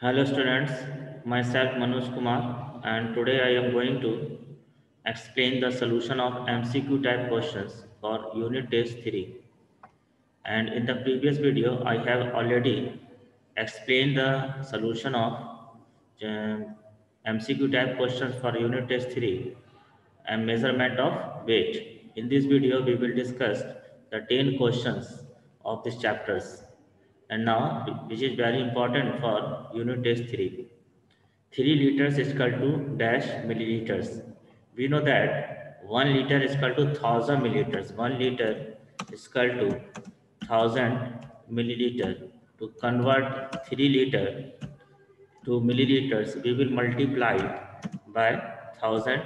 Hello students, myself Manoj Kumar and today I am going to explain the solution of MCQ type questions for unit test 3. And in the previous video I have already explained the solution of MCQ type questions for unit test 3 and measurement of weight. In this video we will discuss the 10 questions of these chapters and now which is very important for unit test 3. 3 liters is equal to dash milliliters. We know that 1 liter is equal to 1000 milliliters. 1 liter is equal to 1000 milliliter. To convert 3 liter to milliliters, we will multiply by 1000.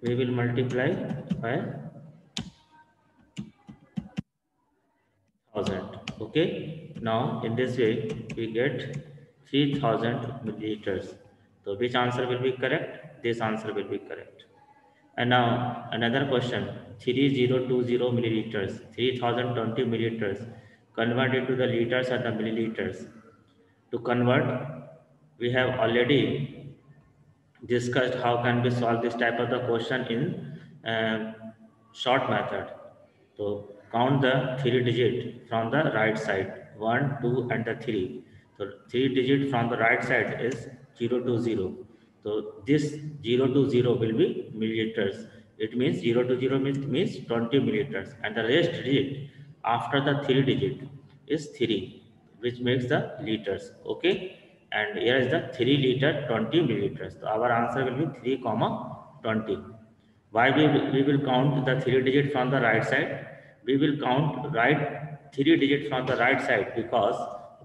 We will multiply by 1000. Okay. Now in this way we get 3000 milliliters. So which answer will be correct? This answer will be correct. And now another question, 3020 milliliters, 3020 milliliters converted to the liters and the milliliters. To convert, we have already discussed how can we solve this type of the question in short method. So count the 3 digit from the right side, 1, 2 and the 3. So 3 digit from the right side is 0 to 0. So this 0 to 0 will be milliliters. It means 0 to 0 means 20 milliliters and the rest digit after the 3 digit is 3 which makes the liters. Okay, and here is the 3 liter 20 milliliters. So our answer will be 3 comma 20. Why we will count the 3 digit from the right side? We will count right 3 digit from the right side because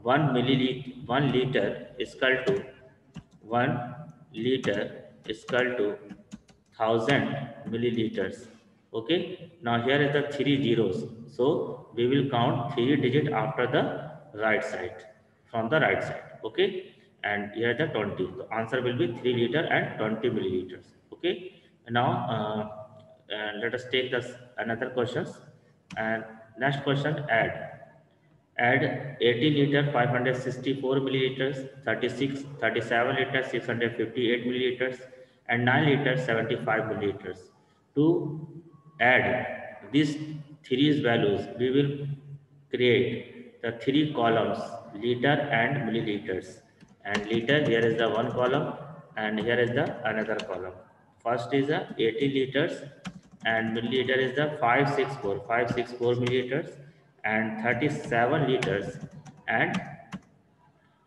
1 liter is equal to 1 liter is equal to 1000 milliliters. Okay. Now here is the 3 zeros. So we will count 3 digit after the right side from the right side. Okay. And here the 20. The answer will be 3 liter and 20 milliliters. Okay. Now let us take this another questions. And next question, add 80 liter 564 milliliters, 36 37 liters 658 milliliters and 9 liters 75 milliliters. To add these three values, we will create the three columns, liter and milliliters. And liter, here is the one column and here is the another column. First is the 80 liters and milliliter is the 564 milliliters and 37 liters and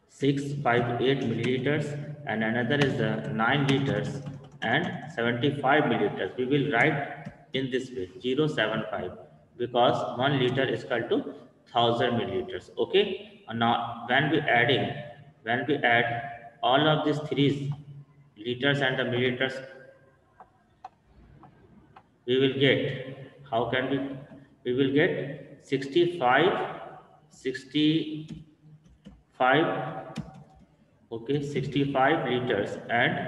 658 milliliters and another is the 9 liters and 75 milliliters. We will write in this way 075 because 1 liter is equal to 1000 milliliters. Okay. And now when we add all of these three liters and the milliliters, we will get, how can we will get 65 okay 65 liters and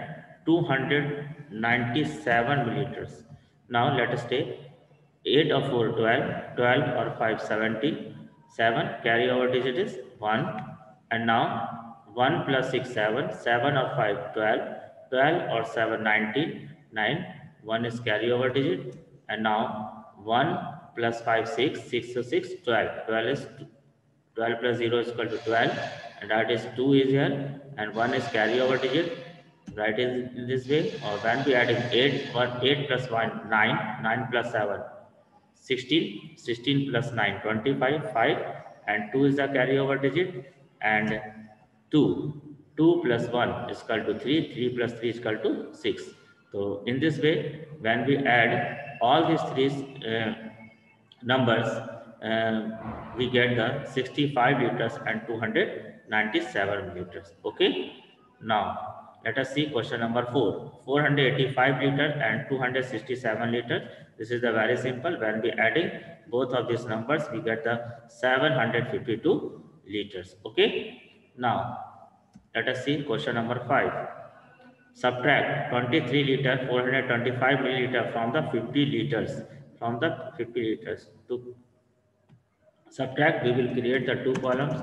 297 milliliters. Now let us take 8 of 4 12, 12 or 5 70, 7 carry over digit is 1 and now 1 plus 6 7, 7 of 5 12, 12 or 7 19, 9, 1 is carry over digit and now 1 plus 5 6, 6 to 6 12, 12 is 12 plus 0 is equal to 12 and that is 2 is here and 1 is carry over digit, right in this way. Or when we adding 8 plus 1 9, 9 plus 7 16, 16 plus 9 25, 5 and 2 is the carry over digit and 2 plus 1 is equal to 3, 3 plus 3 is equal to 6. So in this way when we add all these three numbers, we get the 65 liters and 297 liters. Okay. Now let us see question number 4. 485 liter and 267 liters. This is the very simple. When we adding both of these numbers, we get the 752 liters. Okay. Now let us see question number 5. Subtract 23 liter 425 milliliter from the 50 liters. From the 50 liters. To subtract, we will create the two columns.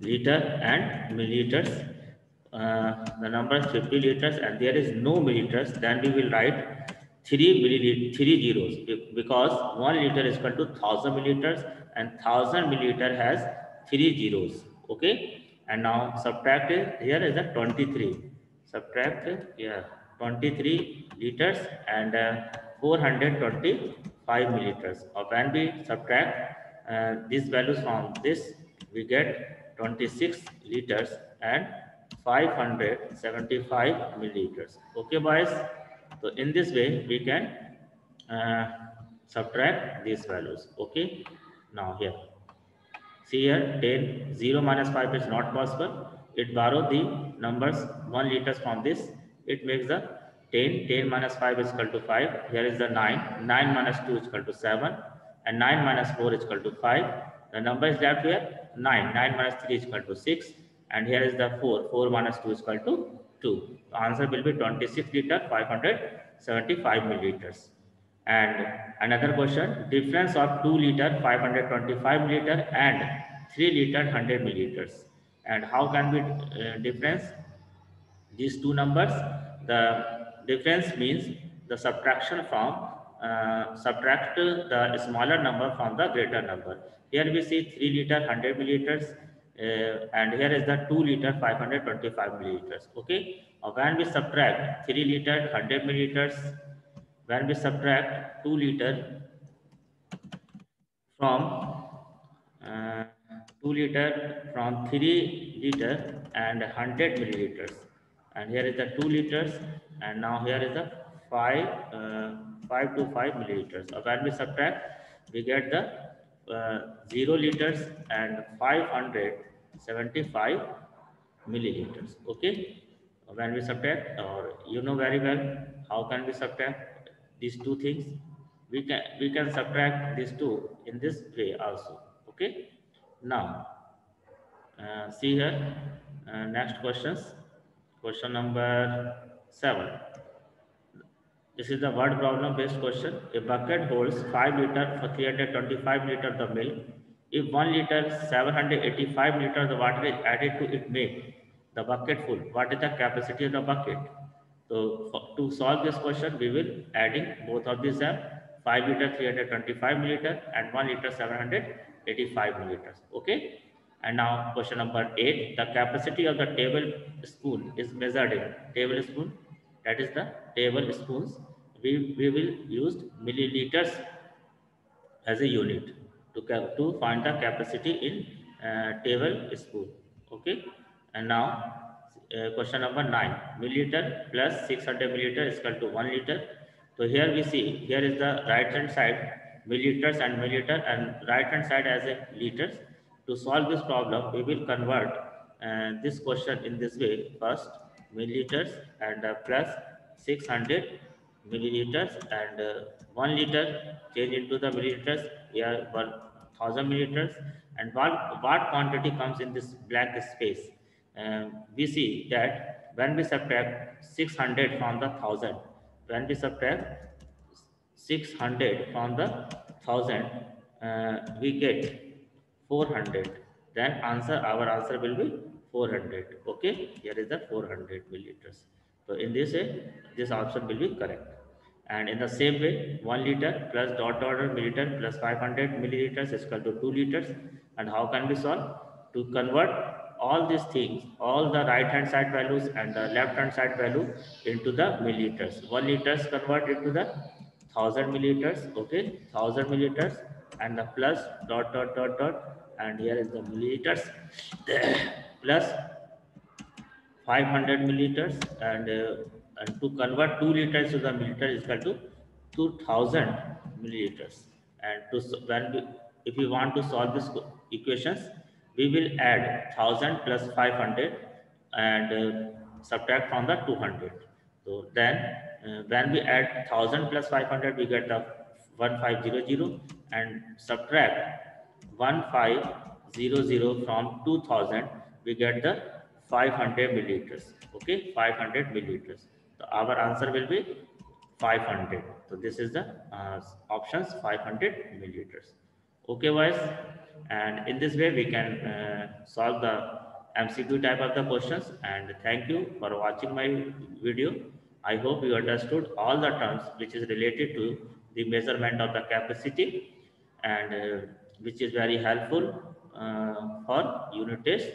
liter and milliliters. The number is 50 liters and there is no milliliters, then we will write 3 zeros, because 1 liter is equal to 1000 milliliters and 1000 milliliter has 3 zeros. Okay, and now subtract it. Here is a 23. Subtract, yeah, 23 liters and 425 milliliters. Or when we subtract these values from this, we get 26 liters and 575 milliliters. Okay, boys. So in this way, we can uh, subtract these values. Okay. Now here, see here, 10, 0 minus 5 is not possible. It borrow the numbers 1 liters from this. It makes the 10, 10 minus 5 is equal to 5. Here is the 9, 9 minus 2 is equal to 7. And 9 minus 4 is equal to 5. The number is left here, 9, 9 minus 3 is equal to 6. And here is the 4, 4 minus 2 is equal to 2. The answer will be 26 liter, 575 milliliters. And another question, difference of 2 liter 525 milliliter and 3 liter 100 milliliters. And how can we difference these two numbers? The difference means the subtraction from subtract the smaller number from the greater number. Here we see 3 liter 100 milliliters and here is the 2 liter 525 milliliters. Okay, when we subtract 3 liter 100 milliliters, when we subtract 2 liter from uh, 2 liter from 3 liter and 100 milliliters, and here is the 2 liters and now here is the 5 to 5 milliliters. So when we subtract, we get the 0 liters and 575 milliliters. Okay, when we subtract, or you know very well how can we subtract these two things. We can subtract these two in this way also. Okay, now see here, next questions. Question number 7. This is the word problem based question. A bucket holds 5 liter for 325 liter of milk. If 1 liter 785 liter of the water is added to it, make the bucket full. What is the capacity of the bucket? So to solve this question, we will adding both of these up, 5 liter 325 milliliter and 1 liter 785 milliliters. Okay. And now question number 8. The capacity of the tablespoon is measured in tablespoon. That is the tablespoons. We will use milliliters as a unit to find the capacity in tablespoon. Okay. And now question number 9. Milliliter plus 600 milliliter is equal to 1 liter. So here we see, here is the right hand side milliliters and milliliter and right hand side as a liters. To solve this problem, we will convert this question in this way. First, milliliters and plus 600 milliliters and 1 liter change into the milliliters. Here 1000 milliliters. And what quantity comes in this blank space? We see that when we subtract 600 from the 1000, when we subtract 600 from the 1000, we get 400. Then our answer will be 400. Okay, here is the 400 milliliters. So in this way, this option will be correct. And in the same way, 1 liter plus dot order milliliter plus 500 milliliters is equal to 2 liters. And how can we solve? To convert all these things, all the right hand side values and the left hand side value into the milliliters. 1 liters convert into the 1000 milliliters. Okay, 1000 milliliters and the plus dot and here is the milliliters plus 500 milliliters and to convert 2 liters to the milliliter is equal to 2000 milliliters. And when if we want to solve this equations, we will add 1000 plus 500 and subtract from the 200. So then when we add 1000 plus 500, we get the 1500 and subtract 1500 from 2000, we get the 500 milliliters. Okay, 500 milliliters. So our answer will be 500. So this is the options 500 milliliters. Okay, guys. and in this way we can solve the MCQ type of the questions. And thank you for watching my video. I hope you understood all the terms which is related to the measurement of the capacity, and which is very helpful for unit test